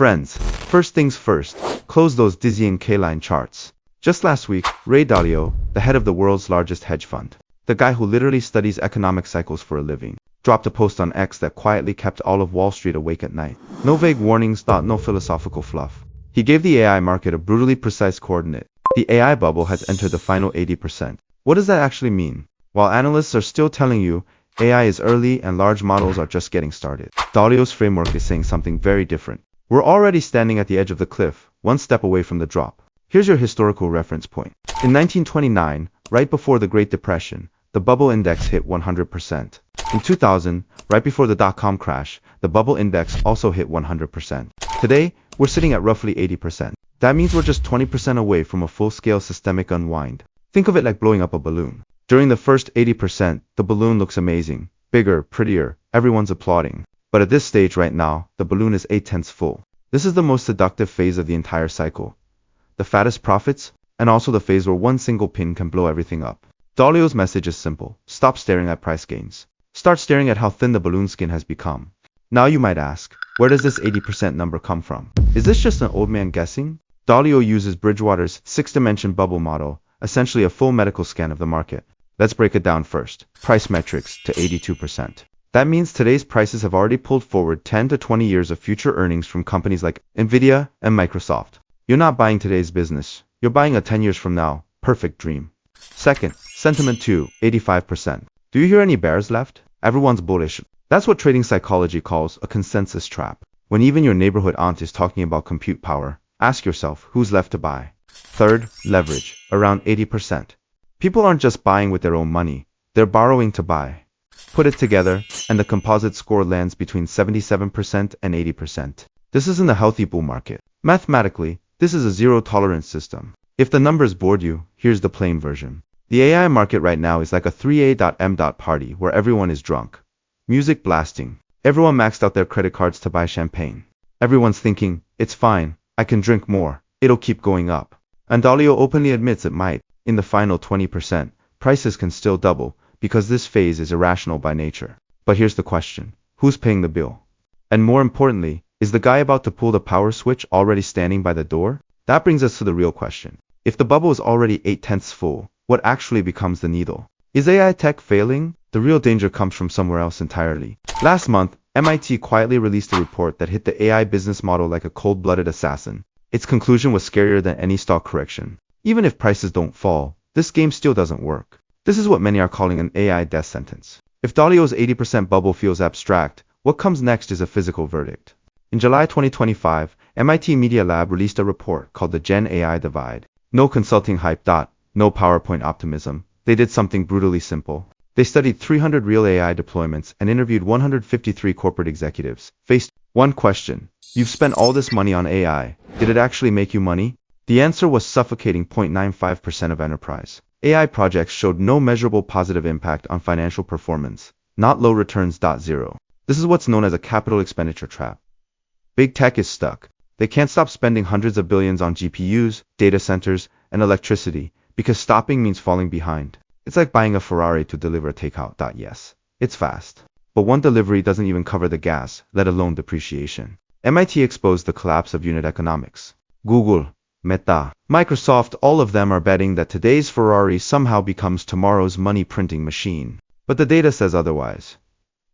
Friends, first things first, close those dizzying K-line charts. Just last week, Ray Dalio, the head of the world's largest hedge fund, the guy who literally studies economic cycles for a living, dropped a post on X that quietly kept all of Wall Street awake at night. No vague warnings, no philosophical fluff. He gave the AI market a brutally precise coordinate. The AI bubble has entered the final 80%. What does that actually mean? While analysts are still telling you AI is early and large models are just getting started, Dalio's framework is saying something very different. We're already standing at the edge of the cliff, one step away from the drop. Here's your historical reference point. In 1929, right before the Great Depression, the bubble index hit 100%. In 2000, right before the dot-com crash, the bubble index also hit 100%. Today, we're sitting at roughly 80%. That means we're just 20% away from a full-scale systemic unwind. Think of it like blowing up a balloon. During the first 80%, the balloon looks amazing, bigger, prettier, everyone's applauding. But at this stage right now, the balloon is 8/10 full. This is the most seductive phase of the entire cycle. The fattest profits, and also the phase where one single pin can blow everything up. Dalio's message is simple. Stop staring at price gains. Start staring at how thin the balloon skin has become. Now you might ask, where does this 80% number come from? Is this just an old man guessing? Dalio uses Bridgewater's 6-dimension bubble model, essentially a full medical scan of the market. Let's break it down first. Price metrics to 82%. That means today's prices have already pulled forward 10 to 20 years of future earnings from companies like Nvidia and Microsoft. You're not buying today's business. You're buying a 10 years from now. Perfect dream. Second, sentiment to 85%. Do you hear any bears left? Everyone's bullish. That's what trading psychology calls a consensus trap. When even your neighborhood aunt is talking about compute power, ask yourself who's left to buy. Third, leverage, around 80%. People aren't just buying with their own money, they're borrowing to buy. Put it together, and the composite score lands between 77% and 80%. This isn't a healthy bull market. Mathematically, this is a zero-tolerance system. If the numbers bored you, here's the plain version. The AI market right now is like a 3A.M. party where everyone is drunk. Music blasting. Everyone maxed out their credit cards to buy champagne. Everyone's thinking, it's fine, I can drink more, it'll keep going up. And Dalio openly admits it might. In the final 20%, prices can still double, because this phase is irrational by nature. But here's the question. Who's paying the bill? And more importantly, is the guy about to pull the power switch already standing by the door? That brings us to the real question. If the bubble is already 8/10 full, what actually becomes the needle? Is AI tech failing? The real danger comes from somewhere else entirely. Last month, MIT quietly released a report that hit the AI business model like a cold-blooded assassin. Its conclusion was scarier than any stock correction. Even if prices don't fall, this game still doesn't work. This is what many are calling an AI death sentence. If Dalio's 80% bubble feels abstract, what comes next is a physical verdict. In July 2025, MIT Media Lab released a report called the Gen AI Divide. No consulting hype. No PowerPoint optimism. They did something brutally simple. They studied 300 real AI deployments and interviewed 153 corporate executives. Faced one question. You've spent all this money on AI. Did it actually make you money? The answer was suffocating 0.95% of enterprise. AI projects showed no measurable positive impact on financial performance, not low returns. 0. This is what's known as a capital expenditure trap. Big tech is stuck. They can't stop spending hundreds of billions on GPUs, data centers, and electricity, because stopping means falling behind. It's like buying a Ferrari to deliver takeout. Yes, it's fast. But one delivery doesn't even cover the gas, let alone depreciation. MIT exposed the collapse of unit economics. Google, Meta, Microsoft, all of them are betting that today's Ferrari somehow becomes tomorrow's money printing machine. But the data says otherwise.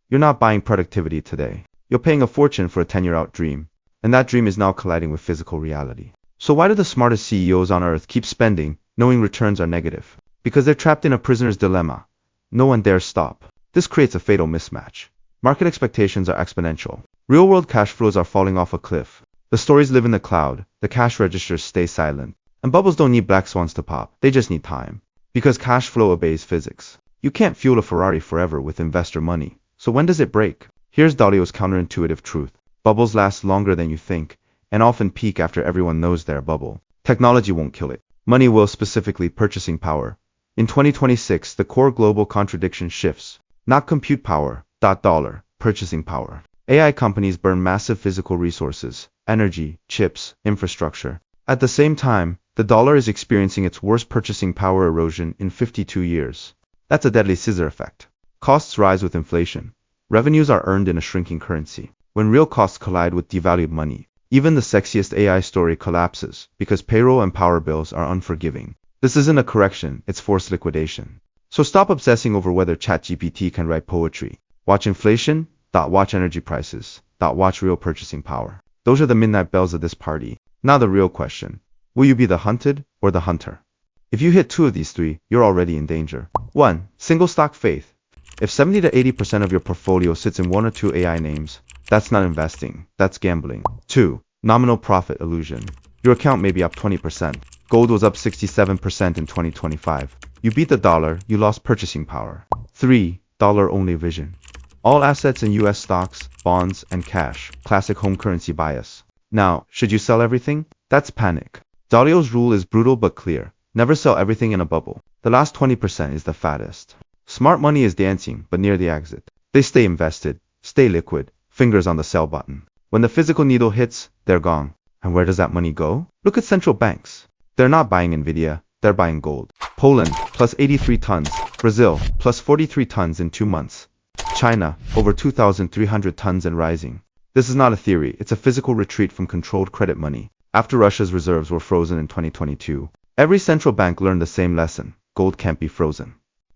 You're not buying productivity today. You're paying a fortune for a 10-year-out dream. And that dream is now colliding with physical reality. So why do the smartest CEOs on earth keep spending, knowing returns are negative? Because they're trapped in a prisoner's dilemma. No one dares stop. This creates a fatal mismatch. Market expectations are exponential. Real-world cash flows are falling off a cliff. The stories live in the cloud, the cash registers stay silent. And bubbles don't need black swans to pop, they just need time. Because cash flow obeys physics. You can't fuel a Ferrari forever with investor money. So when does it break? Here's Dalio's counterintuitive truth. Bubbles last longer than you think, and often peak after everyone knows they're a bubble. Technology won't kill it. Money will, specifically purchasing power. In 2026, the core global contradiction shifts. Not compute power, dollar, purchasing power. AI companies burn massive physical resources, energy, chips, infrastructure. At the same time, the dollar is experiencing its worst purchasing power erosion in 52 years. That's a deadly scissor effect. Costs rise with inflation. Revenues are earned in a shrinking currency. When real costs collide with devalued money, Even the sexiest AI story collapses because payroll and power bills are unforgiving. This isn't a correction, it's forced liquidation. So stop obsessing over whether ChatGPT can write poetry. Watch inflation, watch energy prices, watch real purchasing power. Those are the midnight bells of this party. Now the real question. Will you be the hunted or the hunter? If you hit two of these three, you're already in danger. 1. Single stock faith. If 70 to 80% of your portfolio sits in one or two AI names, that's not investing, that's gambling. 2. Nominal profit illusion. Your account may be up 20%. Gold was up 67% in 2025. You beat the dollar, you lost purchasing power. 3. Dollar-only vision. All assets in US stocks, bonds, and cash. Classic home currency bias. Now, should you sell everything? That's panic. Dalio's rule is brutal but clear. Never sell everything in a bubble. The last 20% is the fattest. Smart money is dancing, but near the exit. They stay invested, stay liquid, fingers on the sell button. When the physical needle hits, they're gone. And where does that money go? Look at central banks. They're not buying Nvidia, they're buying gold. Poland, plus 83 tons. Brazil, plus 43 tons in 2 months. China, over 2,300 tons and rising. This is not a theory, it's a physical retreat from controlled credit money. After Russia's reserves were frozen in 2022, every central bank learned the same lesson. Gold can't be frozen.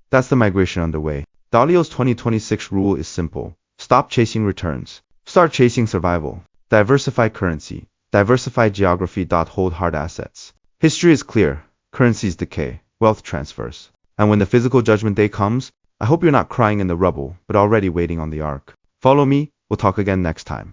That's the migration underway. Dalio's 2026 rule is simple. Stop chasing returns. Start chasing survival. Diversify currency. Diversify geography. Hold hard assets. History is clear. Currencies decay. Wealth transfers. And when the physical judgment day comes, I hope you're not crying in the rubble, but already waiting on the ark. Follow me. We'll talk again next time.